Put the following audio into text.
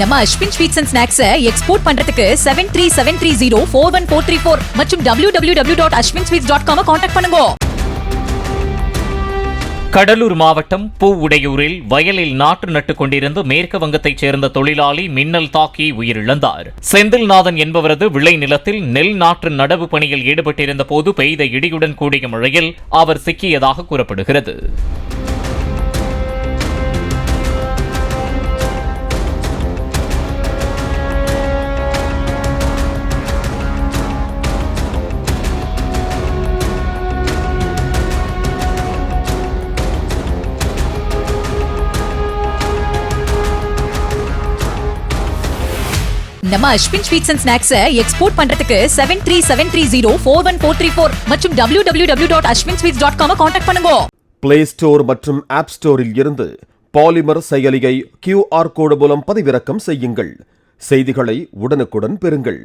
நம்ம Ashwin sweets and snacks export பண்றதுக்கு 7373041434 மற்றும் www.ashwinsweets.com கான்டாக்ட் பண்ணுங்க. கடலூர் மாவட்டம் பூவுடையூரில் வயலில் நாற்று நட்டுக் கொண்டிருந்த மேற்கு வங்கத்தைச் சேர்ந்த தொழிலாளி மின்னல் தாக்கி உயிரிழந்தார். செந்தில்நாதன் என்பவரது விளை நிலத்தில் நெல் நாற்று நடவு பணியில் ஈடுபட்டிருந்த போது பெய்த இடியுடன் கூடிய மழையில் அவர் சிக்கியதாக கூறப்படுகிறது. நம்ம Ashwin sweets and snacks export பண்றதுக்கு 7373041434 மற்றும் www.ashwinsweets.com கான்டாக்ட் பண்ணுங்க. பிளே ஸ்டோர் மற்றும் ஆப் ஸ்டோரில் இருந்து பாலிமர் செயலியை QR கோடு மூலம் பதிவிறக்கம் செய்யுங்கள். செய்திகளை உடனுக்குடன் பெறுங்கள்.